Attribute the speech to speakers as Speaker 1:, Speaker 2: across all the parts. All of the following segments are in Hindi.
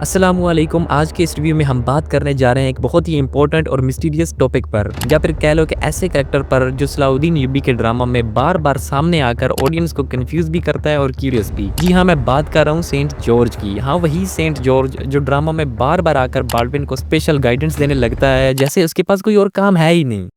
Speaker 1: अस्सलामुअलैकुम। आज के इस रिव्यू में हम बात करने जा रहे हैं एक बहुत ही इंपॉर्टेंट और मिस्टीरियस टॉपिक पर, या फिर कह लो कि ऐसे कैरेक्टर पर जो सलाउद्दीन यूबी के ड्रामा में बार बार सामने आकर ऑडियंस को कंफ्यूज भी करता है और क्यूरियस भी। जी हाँ, मैं बात कर रहा हूँ सेंट जॉर्ज की। हाँ, वही सेंट जॉर्ज जो ड्रामा में बार बार आकर बाल्डविन को स्पेशल गाइडेंस देने लगता है, जैसे उसके पास कोई और काम है ही नहीं।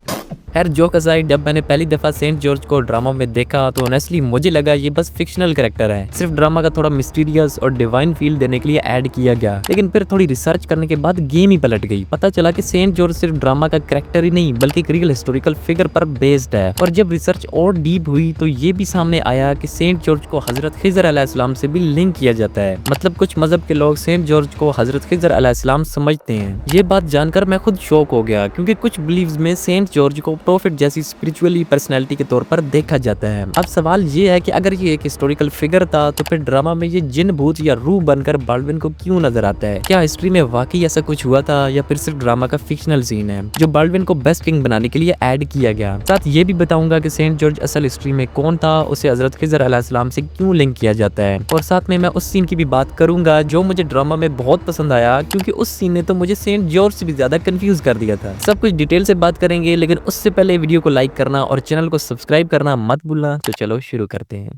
Speaker 1: खैर, जोक असाइड, जब मैंने पहली दफा सेंट जॉर्ज को ड्रामा में देखा तो ऑनेस्टली मुझे लगा ये बस फिक्शनल कैरेक्टर है, सिर्फ ड्रामा का थोड़ा मिस्टीरियस और डिवाइन फील देने के लिए ऐड किया गया। लेकिन फिर थोड़ी रिसर्च करने के बाद गेम ही पलट गई। पता चला कि सेंट जॉर्ज सिर्फ ड्रामा का कैरेक्टर ही नहीं बल्कि एक रियल हिस्टोरिकल फिगर पर बेस्ड है। और जब रिसर्च और डीप हुई तो ये भी सामने आया कि सेंट जॉर्ज को हजरत खिजर अलैहिस्सलाम से भी लिंक किया जाता है। मतलब कुछ मजहब के लोग सेंट जॉर्ज को हजरत खिजर अलैहिस्सलाम समझते हैं। ये बात जानकर मैं खुद शॉक हो गया, क्योंकि कुछ बिलीव्स में सेंट जॉर्ज को प्रॉफिट जैसी स्पिरिचुअली पर्सनैलिटी के तौर पर देखा जाता है। अब सवाल ये है कि अगर ये एक हिस्टोरिकल फिगर था तो फिर ड्रामा में ये जिन भूत या रूह बनकर बाल्डविन को क्यों नजर आता है? क्या हिस्ट्री में वाकई ऐसा कुछ हुआ था या फिर सिर्फ ड्रामा का फिक्शनल सीन है जो बाल्डविन को बेस्ट किंग बनाने के लिए ऐड किया गया? साथ ये भी बताऊंगा कि सेंट जॉर्ज असल हिस्ट्री में कौन था, उसे हजरत खिजर अलैहिस्सलाम से क्यों लिंक किया जाता है। और साथ में मैं उस सीन की भी बात करूंगा जो मुझे ड्रामा में बहुत पसंद आया, क्योंकि उस सीन ने तो मुझे सेंट जॉर्ज से भी ज्यादा कंफ्यूज कर दिया था। सब कुछ डिटेल से बात करेंगे, लेकिन उससे पहले वीडियो को लाइक करना और चैनल को सब्सक्राइब करना मत भूलना। तो चलो शुरू करते हैं।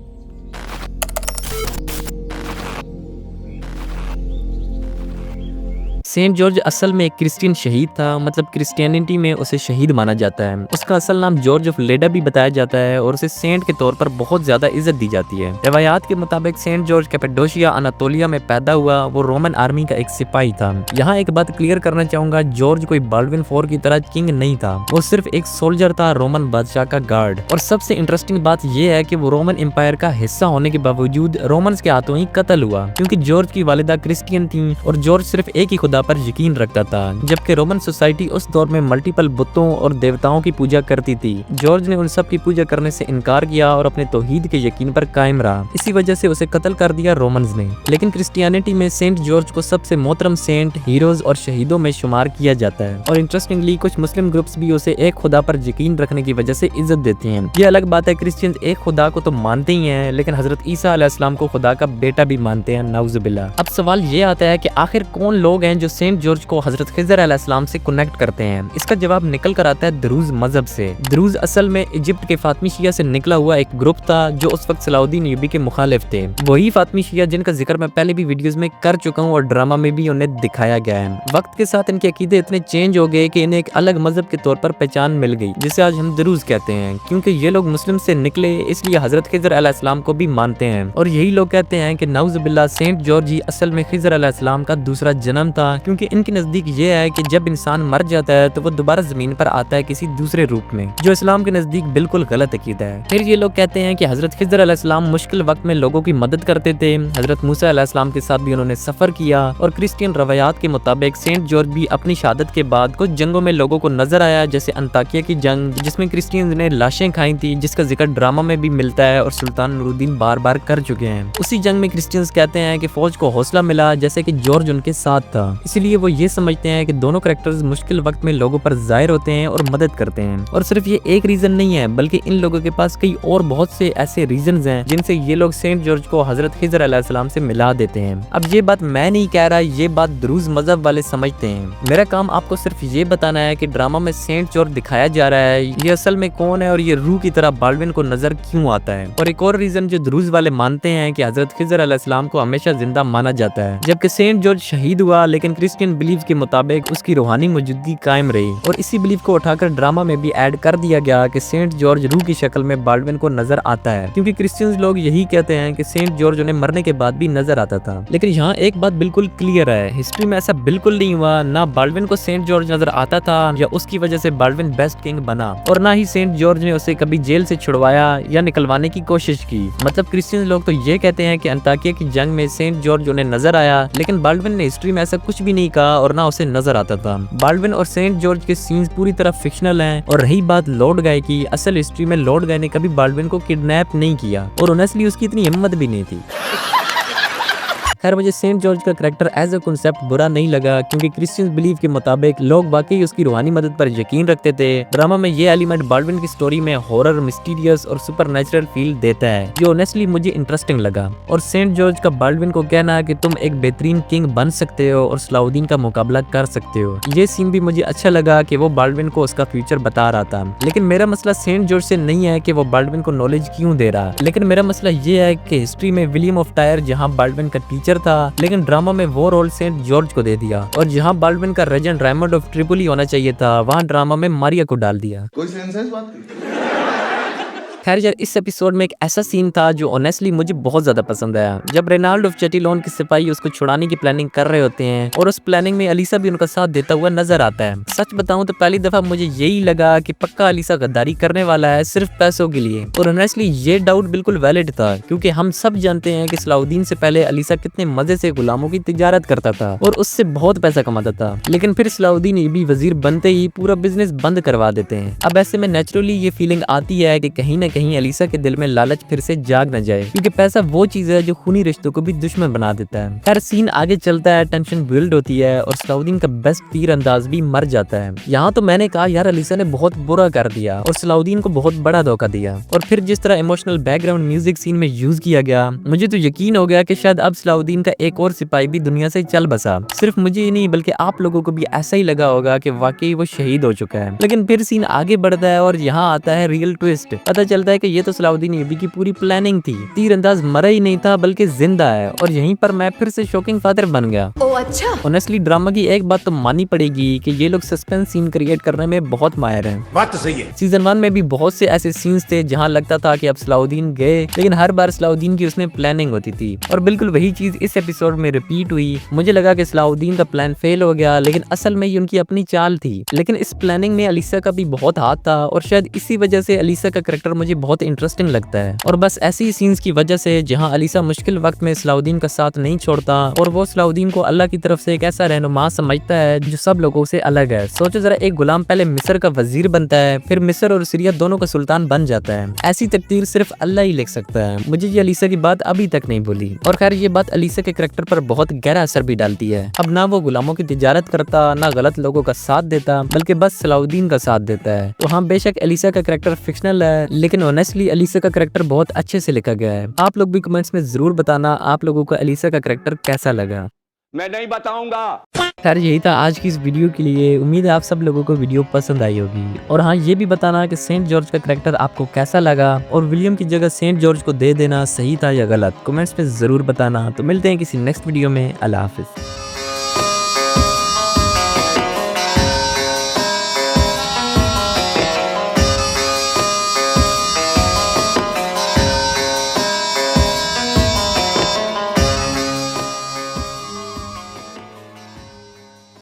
Speaker 1: सेंट जॉर्ज असल में एक क्रिश्चियन शहीद था। मतलब क्रिश्चियनिटी में उसे शहीद माना जाता है। उसका असल नाम जॉर्ज ऑफ लेडा भी बताया जाता है और उसे सेंट के तौर पर बहुत ज्यादा इज्जत दी जाती है। रवायात के मुताबिक सेंट जॉर्ज कैपेडोशिया अनातोलिया में पैदा हुआ। वो रोमन आर्मी का एक सिपाही था। यहाँ एक बात क्लियर करना चाहूंगा, जॉर्ज कोई बाल्डविन फोर की तरह किंग नहीं था। वो सिर्फ एक सोल्जर था, रोमन बादशाह का गार्ड। और सबसे इंटरेस्टिंग बात यह है कि वो रोमन एम्पायर का हिस्सा होने के बावजूद रोमन्स के हाथों ही कत्ल हुआ, क्योंकि जॉर्ज की वालिदा क्रिश्चियन थी और जॉर्ज सिर्फ एक ही खुदा पर यकीन रखता था। जबकि रोमन सोसाइटी उस दौर में मल्टीपल बुतों और देवताओं की पूजा करती थी। जॉर्ज ने उन सब की पूजा करने से इनकार किया और अपने तौहीद के यकीन पर कायम रहा। इसी वजह से उसे कत्ल कर दिया रोमन्स ने। लेकिन क्रिश्चियनिटी में सेंट जॉर्ज को सबसे मोहतरम सेंट, हीरोज और शहीदों में शुमार किया जाता है। और इंटरेस्टिंगली कुछ मुस्लिम ग्रुप्स भी उसे एक खुदा पर यकीन रखने की वजह से इज्जत देते हैं। ये अलग बात है, क्रिश्चियंस एक खुदा को तो मानते ही हैं, लेकिन हजरत ईसा अलैहिस्सलाम को खुदा का बेटा भी मानते हैं, नाउजुबिल्लाह। अब सवाल ये आता है कि आखिर कौन लोग हैं जो सेंट जॉर्ज को हजरत खिजर अलैहिस्सलाम से कनेक्ट करते हैं? इसका जवाब निकल कर आता है द्रूज मजहब से। द्रूज असल में इजिप्ट के फातमी शिया से निकला हुआ एक ग्रुप था जो उस वक्त सलाउद्दीन यूबी के मुखालिफ थे। वही फातमी शिया जिनका जिक्र मैं पहले भी वीडियोस में कर चुका हूँ और ड्रामा में भी उन्हें दिखाया गया है। वक्त के साथ इनके अकीदे इतने चेंज हो गए कि इन्हें एक अलग मजहब के तौर पर पहचान मिल गई, जिसे आज हम द्रूज कहते हैं। क्योंकि ये लोग मुस्लिम से निकले, इसलिए हजरत खिजर अलैहिस्सलाम को भी मानते हैं। और यही लोग कहते हैं कि नाउजुबिल्लाह सेंट जॉर्ज ही असल में खिजर अलैहिस्सलाम का दूसरा जन्म था, क्योंकि इनके नजदीक ये है कि जब इंसान मर जाता है तो वो दोबारा जमीन पर आता है किसी दूसरे रूप में, जो इस्लाम के नजदीक बिल्कुल गलत अकीदा है। फिर ये लोग कहते हैं कि हजरत खिजर अलैहिस्सलाम मुश्किल वक्त में लोगों की मदद करते थे। हजरत मूसा अलैहिस्सलाम के साथ भी उन्होंने सफर किया। और क्रिश्चियन रवायात के मुताबिक सेंट जॉर्ज भी अपनी शहादत के बाद कुछ जंगों में लोगों को नजर आया, जैसे अंताकिया की जंग जिसमें क्रिश्चियंस ने लाशें खाई थी, जिसका जिक्र ड्रामा में भी मिलता है और सुल्तान नूरुद्दीन बार बार कर चुके हैं। उसी जंग में क्रिश्चियंस कहते हैं कि फौज को हौसला मिला जैसे कि जॉर्ज उनके साथ था। इसीलिए वो ये समझते हैं कि दोनों कैरेक्टर्स मुश्किल वक्त में लोगों पर जाहिर होते हैं और मदद करते हैं। और सिर्फ ये एक रीजन नहीं है, बल्कि इन लोगों के पास कई और बहुत से ऐसे रीजंस हैं जिनसे ये लोग सेंट जॉर्ज को हजरत खिजर अलैहिस्सलाम से मिला देते हैं। अब ये बात मैं नहीं कह रहा, ये बात द्रूज मजहब वाले समझते हैं। मेरा काम आपको सिर्फ ये बताना है कि ड्रामा में सेंट जॉर्ज दिखाया जा रहा है, ये असल में कौन है और ये रूह की तरह बाल्डविन को नजर क्यों आता है। और एक और रीजन जो द्रूज वाले मानते हैं कि हजरत खिजर अलैहिस्सलाम को हमेशा जिंदा माना जाता है, जबकि सेंट जॉर्ज शहीद हुआ, लेकिन क्रिश्चियन बिलीफ के मुताबिक उसकी रूहानी मौजूदगी कायम रही। और इसी बिलीफ को उठाकर ड्रामा में भी ऐड कर दिया गया कि सेंट जॉर्ज रूह की शक्ल में बाल्डविन को नजर आता है, क्योंकि क्रिश्चियंस लोग यही कहते हैं कि सेंट जॉर्ज उन्हें मरने के बाद भी नजर आता था। लेकिन यहाँ एक बात बिल्कुल क्लियर है, हिस्ट्री में ऐसा बिल्कुल नहीं हुआ। ना बाल्डविन को सेंट जॉर्ज नजर आता था या उसकी वजह से बाल्डविन बेस्ट किंग बना, और ना ही सेंट जॉर्ज ने उसे कभी जेल से छुड़वाया या निकलवाने की कोशिश की। मतलब क्रिश्चियन लोग तो ये कहते हैं कि अंताकिया की जंग में सेंट जॉर्ज उन्हें नजर आया, लेकिन बाल्डविन ने हिस्ट्री में ऐसा कुछ भी नहीं कहा और ना उसे नजर आता था। बाल्डविन और सेंट जॉर्ज के सीन्स पूरी तरह फिक्शनल हैं। और रही बात लॉर्ड गाय की, असल हिस्ट्री में लॉर्ड गाय ने कभी बाल्डविन को किडनैप नहीं किया और ऑनेस्टली उसकी इतनी हिम्मत भी नहीं थी। खैर मुझे सेंट जॉर्ज का कैरेक्टर एज अ कॉन्सेप्ट बुरा नहीं लगा, क्योंकि क्रिश्चियन बिलीव के मुताबिक लोग वाकई उसकी रूहानी मदद पर यकीन रखते थे। ड्रामा में ये एलिमेंट बाल्डविन की स्टोरी में हॉरर, मिस्टीरियस और सुपरनेचुरल फील देता है, जो ऑनेस्टली मुझे इंटरेस्टिंग लगा। और सेंट जॉर्ज का बाल्डविन को कहना कि तुम एक बेहतरीन किंग बन सकते हो और सलाउद्दीन का मुकाबला कर सकते हो, ये सीन भी मुझे अच्छा लगा कि वो बाल्डविन को उसका फ्यूचर बता रहा था। लेकिन मेरा मसला सेंट जॉर्ज से नहीं है कि वो बाल्डविन को नॉलेज क्यों दे रहा, लेकिन मेरा मसला ये है कि हिस्ट्री में विलियम ऑफ टायर जहाँ बाल्डविन का टीचर था, लेकिन ड्रामा में वो रोल सेंट जॉर्ज को दे दिया, और जहाँ बाल्डविन का रेजेंट रेमंड ऑफ ट्रिपोली होना चाहिए था, वहाँ ड्रामा में मारिया को डाल दिया।
Speaker 2: कोई सेंस है इस बात की?
Speaker 1: खैर यार, इस एपिसोड में एक ऐसा सीन था जो ऑनेस्टली मुझे बहुत ज्यादा पसंद आया। जब रेनाल्ड ऑफ चेटिलोन के सिपाही उसको छुड़ाने की प्लानिंग कर रहे होते हैं और उस प्लानिंग में अलीसा भी उनका साथ देता हुआ नजर आता है। सच बताऊं तो पहली दफा मुझे यही लगा कि पक्का अलीसा गद्दारी करने वाला है सिर्फ पैसों के लिए, और ऑनेस्टली ये डाउट बिल्कुल वैलिड था, क्योंकि हम सब जानते हैं कि सलाउद्दीन से पहले अलीसा कितने मजे से गुलामों की तिजारत करता था और उससे बहुत पैसा कमाता था। लेकिन फिर सलाउद्दीन ये भी वजीर बनते ही पूरा बिजनेस बंद करवा देते हैं। अब ऐसे में नेचुरली ये फीलिंग आती है कि कहीं ना कहीं अलीसा के दिल में लालच फिर से जाग न जाए, क्योंकि पैसा वो चीज है जो खूनी रिश्तों को भी दुश्मन बना देता है। खैर सीन आगे चलता है, टेंशन बिल्ड होती है और सलाउद्दीन का बेस्ट तीर अंदाज भी मर जाता है। यहाँ तो मैंने कहा यार अलीसा ने बहुत बुरा कर दिया और सलाउद्दीन को बहुत बड़ा धोखा दिया। और फिर जिस तरह इमोशनल बैकग्राउंड म्यूजिक सीन में यूज किया गया, मुझे तो यकीन हो गया कि शायद अब सलाउद्दीन का एक और सिपाही भी दुनिया से चल बसा। सिर्फ मुझे ही नहीं बल्कि आप लोगों को भी ऐसा ही लगा होगा कि वाकई वो शहीद हो चुका है। लेकिन फिर सीन आगे बढ़ता है और यहाँ आता है रियल ट्विस्ट। पता चलता है कि ये तो सलाउद्दीन यूबी की पूरी प्लानिंग थी। तीरंदाज मरा ही नहीं था बल्कि जिंदा है, और यहीं पर मैं फिर से शॉकिंग फादर बन गया।
Speaker 3: ओह अच्छा।
Speaker 1: ऑनेस्टली ड्रामा की एक बात तो माननी पड़ेगी कि ये लोग सस्पेंस सीन क्रिएट करने में बहुत माहिर हैं।
Speaker 2: बात तो सही है।
Speaker 1: सीजन 1 में भी बहुत से ऐसे सीन्स थे जहां लगता था कि अब सलाउद्दीन गए, लेकिन हर बार सलाउद्दीन की उसमें प्लानिंग होती थी, और बिल्कुल वही चीज इस एपिसोड में रिपीट हुई। मुझे लगा कि सलाउद्दीन का प्लान फेल हो गया, लेकिन असल में ये उनकी अपनी चाल थी। लेकिन इस प्लानिंग में अलीसा का भी बहुत हाथ था, और शायद इसी वजह से अलीसा का कैरेक्टर मुझे बहुत इंटरेस्टिंग लगता है। और बस ऐसी सीन्स की वजह से जहां अलीसा मुश्किल वक्त में सलाउद्दीन का साथ नहीं छोड़ता, और वो सलाउद्दीन को अल्लाह की तरफ से एक ऐसा रहनुमा समझता है जो सब लोगों से अलग है। सोचो जरा, एक गुलाम पहले मिस्र का वजीर बनता है, फिर मिस्र और सीरिया दोनों का सुल्तान बन जाता है। ऐसी तकदीर सिर्फ अल्लाह ही लिख सकता है। मुझे ये अलीसा की बात अभी तक नहीं भूली, और खैर ये बात अलीसा के कैरेक्टर पर बहुत गहरा असर भी डालती है। अब ना वो गुलामों की तिजारत करता, ना गलत लोगों का साथ देता, बल्कि बस सलाउद्दीन का साथ देता है। तो हाँ, बेशक अलीसा का कैरेक्टर फिक्शनल है, लेकिन ऑनेस्टली अलीसा का कैरेक्टर बहुत अच्छे से लिखा गया है। आप लोग भी कमेंट्स में जरूर बताना आप लोगों को अलीसा का कैरेक्टर कैसा लगा।
Speaker 2: मैं नहीं बताऊंगा।
Speaker 1: खैर यही था आज की इस वीडियो के लिए। उम्मीद है आप सब लोगों को वीडियो पसंद आई होगी, और हाँ ये भी बताना कि सेंट जॉर्ज का कैरेक्टर आपको कैसा लगा, और विलियम की जगह सेंट जॉर्ज को दे देना सही था या गलत, कमेंट्स में जरूर बताना। तो मिलते हैं किसी नेक्स्ट वीडियो में। अल्लाह हाफिज।